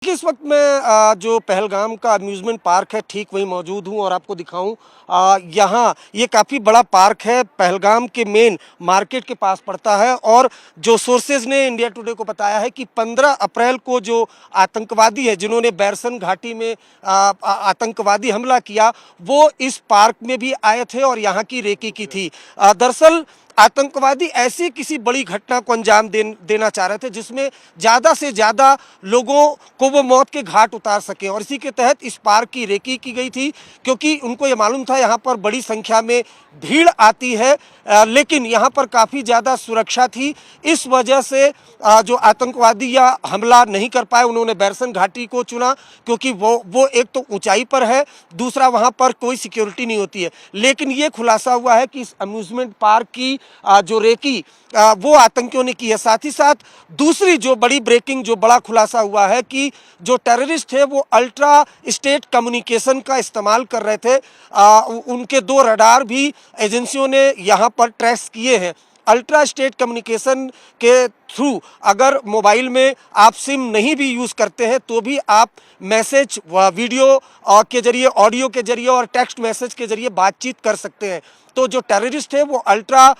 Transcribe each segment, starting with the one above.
कि इस वक्त मैं जो पहलगाम का अम्यूज़मेंट पार्क है ठीक वहीं मौजूद हूँ और आपको दिखाऊं यहाँ ये काफ़ी बड़ा पार्क है। पहलगाम के मेन मार्केट के पास पड़ता है और जो सोर्सेज ने इंडिया टुडे को बताया है कि 15 अप्रैल को जो आतंकवादी है जिन्होंने बैरसन घाटी में आतंकवादी हमला किया वो इस पार्क में भी आए थे और यहाँ की रेकी की थी। दरअसल आतंकवादी ऐसी किसी बड़ी घटना को अंजाम देना चाह रहे थे जिसमें ज़्यादा से ज़्यादा लोगों को वो मौत के घाट उतार सके और इसी के तहत इस पार्क की रेकी की गई थी क्योंकि उनको ये मालूम था यहाँ पर बड़ी संख्या में भीड़ आती है। लेकिन यहाँ पर काफ़ी ज़्यादा सुरक्षा थी, इस वजह से जो आतंकवादी या हमला नहीं कर पाए। उन्होंने बैरसन घाटी को चुना क्योंकि वो एक तो ऊंचाई पर है, दूसरा वहाँ पर कोई सिक्योरिटी नहीं होती है। लेकिन ये खुलासा हुआ है कि इस अम्यूज़मेंट पार्क की जो रेकी वो आतंकियों ने की है। साथ ही साथ दूसरी जो बड़ी ब्रेकिंग जो बड़ा खुलासा हुआ है कि जो टेररिस्ट थे वो अल्ट्रा स्टेट कम्युनिकेशन का इस्तेमाल कर रहे थे। उनके 2 रडार भी एजेंसियों ने यहाँ पर ट्रेस किए हैं। अल्ट्रा स्टेट कम्युनिकेशन के थ्रू अगर मोबाइल में आप सिम नहीं भी यूज़ करते हैं तो भी आप मैसेज वीडियो के जरिए, ऑडियो के जरिए और टेक्स्ट मैसेज के जरिए बातचीत कर सकते हैं। तो जो टेररिस्ट है वो अल्ट्रा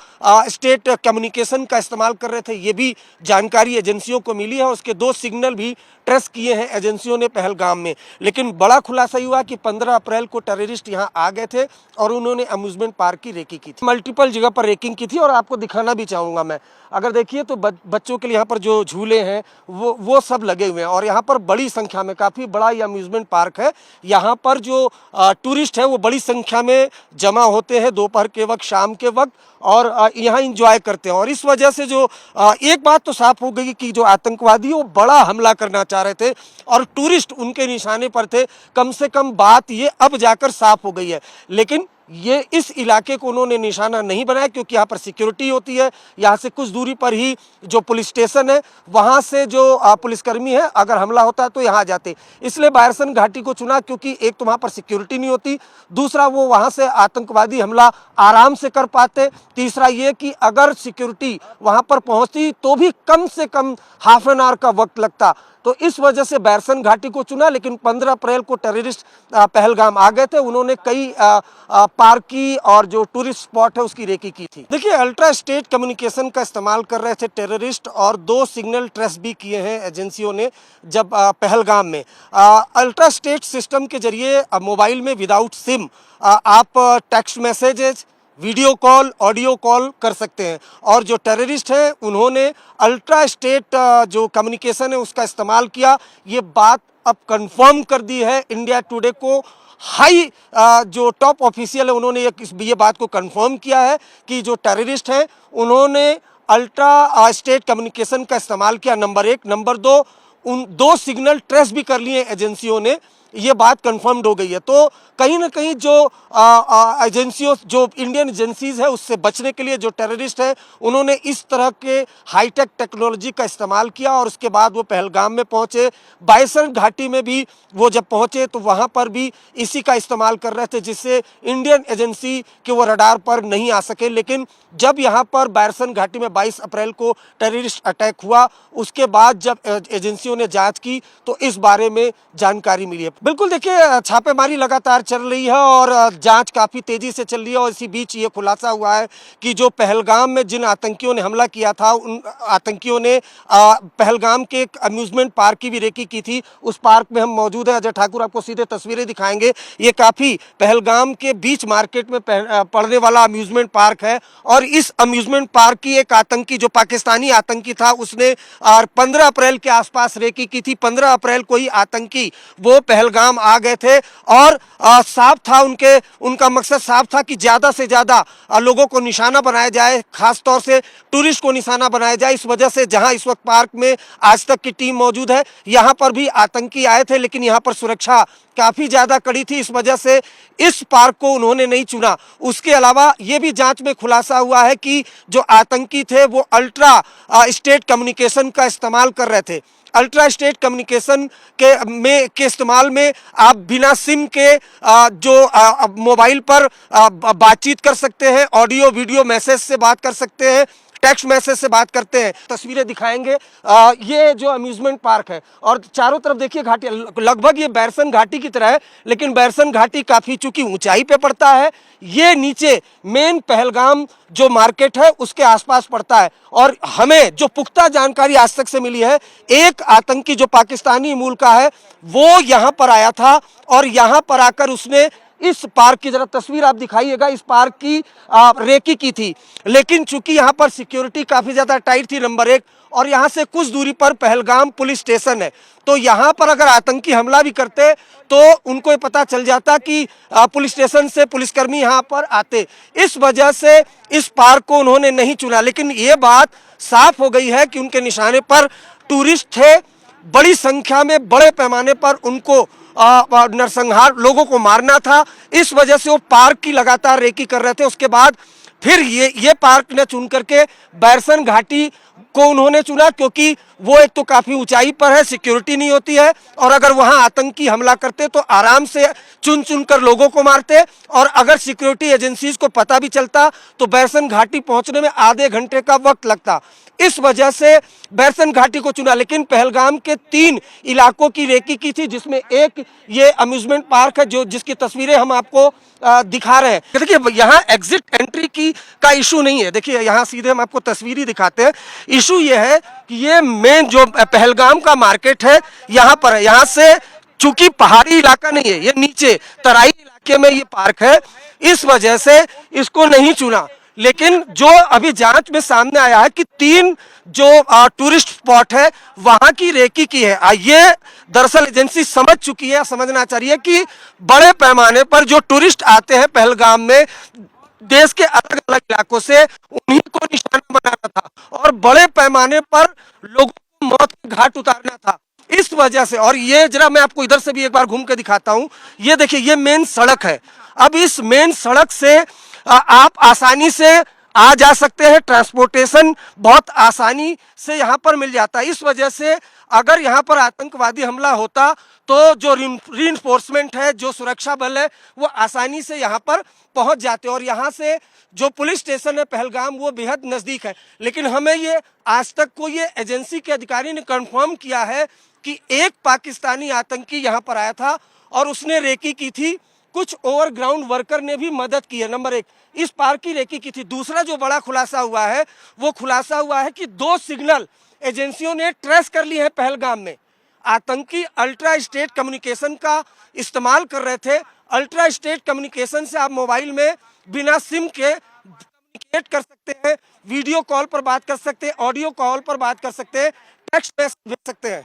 स्टेट कम्युनिकेशन का इस्तेमाल कर रहे थे, ये भी जानकारी एजेंसियों को मिली है। उसके 2 सिग्नल भी ट्रेस किए हैं एजेंसियों ने पहलगाम में। लेकिन बड़ा खुलासा हुआ कि 15 अप्रैल को टेररिस्ट यहाँ आ गए थे और उन्होंने अम्यूज़मेंट पार्क की रेकी की थी। मल्टीपल जगह पर रेकिंग की थी और आपको दिखाना भी चाहूँगा मैं। अगर देखिए तो बच्चों के लिए यहाँ पर जो झूले हैं वो सब लगे हुए हैं और यहाँ पर बड़ी संख्या में, काफ़ी बड़ा ये अम्यूज़मेंट पार्क है। यहाँ पर जो टूरिस्ट है वो बड़ी संख्या में जमा होते हैं दोपहर के वक्त, शाम के वक्त, और यहाँ इंजॉय करते हैं। और इस वजह से जो एक बात तो साफ हो गई कि जो आतंकवादी वो बड़ा हमला करना चाह रहे थे और टूरिस्ट उनके निशाने पर थे। कम से कम बात ये अब जाकर साफ हो गई है। लेकिन ये इस इलाके को उन्होंने निशाना नहीं बनाया क्योंकि यहाँ पर सिक्योरिटी होती है। यहाँ से कुछ दूरी पर ही जो पुलिस स्टेशन है, वहाँ से जो पुलिसकर्मी है अगर हमला होता है तो यहाँ जाते। इसलिए बैरसन घाटी को चुना क्योंकि एक तो वहाँ पर सिक्योरिटी नहीं होती, दूसरा वो वहाँ से आतंकवादी हमला आराम से कर पाते, तीसरा ये कि अगर सिक्योरिटी वहाँ पर पहुँचती तो भी कम से कम हाफ एन आवर का वक्त लगता। तो इस वजह से बैरसन घाटी को चुना। लेकिन 15 अप्रैल को टेररिस्ट पहलगाम आ गए थे, उन्होंने कई पार्क की और जो टूरिस्ट स्पॉट है उसकी रेकी की थी। देखिए, अल्ट्रा स्टेट कम्युनिकेशन का इस्तेमाल कर रहे थे टेररिस्ट और 2 सिग्नल ट्रेस भी किए हैं एजेंसियों ने जब पहलगाम में। अल्ट्रा स्टेट सिस्टम के जरिए मोबाइल में विदाउट सिम आप text messages, video call, audio call कर सकते हैं। और जो टेररिस्ट हैं उन्होंने अल्ट्रा स्टेट जो कम्युनिकेशन है उसका इस्तेमाल किया। ये बात अब कंफर्म कर दी है इंडिया टुडे को। हाई जो टॉप ऑफिशियल है उन्होंने ये बात को कंफर्म किया है कि जो टेररिस्ट हैं उन्होंने अल्ट्रा स्टेट कम्युनिकेशन का इस्तेमाल किया, नंबर 1। नंबर 2, उन 2 सिग्नल ट्रेस भी कर लिए एजेंसियों ने। ये बात कंफर्म्ड हो गई है। तो कहीं ना कहीं जो एजेंसियों, जो इंडियन एजेंसीज है उससे बचने के लिए जो टेररिस्ट है उन्होंने इस तरह के हाईटेक टेक्नोलॉजी का इस्तेमाल किया और उसके बाद वो पहलगाम में पहुंचे। बैरसन घाटी में भी वो जब पहुंचे तो वहां पर भी इसी का इस्तेमाल कर रहे थे जिससे इंडियन एजेंसी के वो रडार पर नहीं आ सके। लेकिन जब यहाँ पर बैरसन घाटी में 22 अप्रैल को टेररिस्ट अटैक हुआ, उसके बाद जब एजेंसियों ने जांच की तो इस बारे में जानकारी मिली है। बिल्कुल, देखिए, छापेमारी लगातार चल रही है और जांच काफ़ी तेज़ी से चल रही है। और इसी बीच ये खुलासा हुआ है कि जो पहलगाम में जिन आतंकियों ने हमला किया था उन आतंकियों ने पहलगाम के एक अम्यूज़मेंट पार्क की भी रेकी की थी। उस पार्क में हम मौजूद हैं। अजय ठाकुर आपको सीधे तस्वीरें दिखाएंगे। ये काफ़ी पहलगाम के बीच मार्केट में पड़ने वाला अम्यूज़मेंट पार्क है और इस अम्यूज़मेंट पार्क की एक आतंकी, जो पाकिस्तानी आतंकी था, उसने 15 अप्रैल के आसपास रेकी की थी। 15 अप्रैल को ही आतंकी वो पहलगाम आ गए थे और साफ था, उनका मकसद साफ था कि ज़्यादा से ज़्यादा लोगों को निशाना बनाया जाए, खास तौर से टूरिस्ट को निशाना बनाया जाए। इस वजह से जहां इस वक्त पार्क में आज तक की टीम मौजूद है, यहां पर भी आतंकी आए थे लेकिन यहां पर सुरक्षा काफ़ी ज़्यादा कड़ी थी, इस वजह से इस पार्क को उन्होंने नहीं चुना। उसके अलावा ये भी जांच में खुलासा हुआ है कि जो आतंकी थे वो अल्ट्रा स्टेट कम्युनिकेशन का इस्तेमाल कर रहे थे। अल्ट्रा स्टेट कम्युनिकेशन के इस्तेमाल में आप बिना सिम के जो मोबाइल पर बातचीत कर सकते हैं, ऑडियो वीडियो मैसेज से बात कर सकते हैं, टेक्स्ट मैसेज से बात करते हैं, तस्वीरें दिखाएंगे। ये जो अम्यूजमेंट पार्क है और चारों तरफ देखिए घाटी, लगभग ये बैरसन घाटी की तरह है, लेकिन बैरसन घाटी काफ़ी चूंकि ऊंचाई पे पड़ता है, ये नीचे मेन पहलगाम जो मार्केट है उसके आसपास पड़ता है। और हमें जो पुख्ता जानकारी आज तक से मिली है, एक आतंकी जो पाकिस्तानी मूल का है वो यहाँ पर आया था और यहाँ पर आकर उसने इस पार्क की जरा तस्वीर आप दिखाइएगा, इस पार्क की रेकी की थी। लेकिन चूंकि यहाँ पर सिक्योरिटी काफ़ी ज़्यादा टाइट थी, नंबर एक, और यहाँ से कुछ दूरी पर पहलगाम पुलिस स्टेशन है, तो यहाँ पर अगर आतंकी हमला भी करते तो उनको ये पता चल जाता कि पुलिस स्टेशन से पुलिसकर्मी यहाँ पर आते। इस वजह से इस पार्क को उन्होंने नहीं चुना। लेकिन ये बात साफ हो गई है कि उनके निशाने पर टूरिस्ट थे, बड़ी संख्या में बड़े पैमाने पर उनको नरसंहार, लोगों को मारना था। इस वजह से वो पार्क की लगातार रेकी कर रहे थे। उसके बाद फिर ये पार्क ने चुन करके बैरसन घाटी को उन्होंने चुना, क्योंकि वो एक तो काफ़ी ऊंचाई पर है, सिक्योरिटी नहीं होती है, और अगर वहां आतंकी हमला करते तो आराम से चुन चुन कर लोगों को मारते, और अगर सिक्योरिटी एजेंसीज को पता भी चलता तो बैरसन घाटी पहुंचने में आधे घंटे का वक्त लगता। इस वजह से बैरसन घाटी को चुना। लेकिन पहलगाम के 3 इलाकों की रेकी की थी, जिसमें एक ये अम्यूजमेंट पार्क है जो जिसकी तस्वीरें हम आपको दिखा रहे हैं। देखिए यहाँ एग्जिट एंट्री की का इशू नहीं है, देखिए यहाँ सीधे हम आपको तस्वीर ही दिखाते हैं। इशू ये है कि ये मेन जो पहलगाम का मार्केट है यहाँ पर है। यहाँ से चूंकि पहाड़ी इलाका नहीं है, ये नीचे तराई इलाके में ये पार्क है, इस वजह से इसको नहीं चुना। लेकिन जो अभी जांच में सामने आया है कि 3 जो टूरिस्ट स्पॉट है वहां की रेकी की है। ये दरअसल एजेंसी समझ चुकी है, समझना चाहिए कि बड़े पैमाने पर जो टूरिस्ट आते हैं पहलगाम में देश के अलग अलग इलाकों से, उन्हीं को निशाना बनाना था और बड़े पैमाने पर लोगों को मौत के घाट उतारना था। इस वजह से, और ये जरा मैं आपको इधर से भी एक बार घूम के दिखाता हूं, ये देखिए ये मेन सड़क है। अब इस मेन सड़क से आप आसानी से आ जा सकते हैं, ट्रांसपोर्टेशन बहुत आसानी से यहाँ पर मिल जाता है। इस वजह से अगर यहाँ पर आतंकवादी हमला होता तो जो रीइंफोर्समेंट है, जो सुरक्षा बल है, वो आसानी से यहाँ पर पहुँच जाते। और यहाँ से जो पुलिस स्टेशन है पहलगाम वो बेहद नज़दीक है। लेकिन हमें ये आज तक कोई ये एजेंसी के अधिकारी ने कंफर्म किया है कि एक पाकिस्तानी आतंकी यहाँ पर आया था और उसने रेकी की थी, कुछ ओवरग्राउंड वर्कर ने भी मदद की है। नंबर एक, इस पार्क की रेकी की थी। दूसरा जो बड़ा खुलासा हुआ है वो खुलासा हुआ है कि 2 सिग्नल एजेंसियों ने ट्रेस कर लिए हैं पहलगाम में। आतंकी अल्ट्रा स्टेट कम्युनिकेशन का इस्तेमाल कर रहे थे। अल्ट्रा स्टेट कम्युनिकेशन से आप मोबाइल में बिना सिम के कम्युनिकेट कर सकते हैं, वीडियो कॉल पर बात कर सकते हैं, ऑडियो कॉल पर बात कर सकते हैं, टेक्स्ट मैसेज भेज सकते हैं।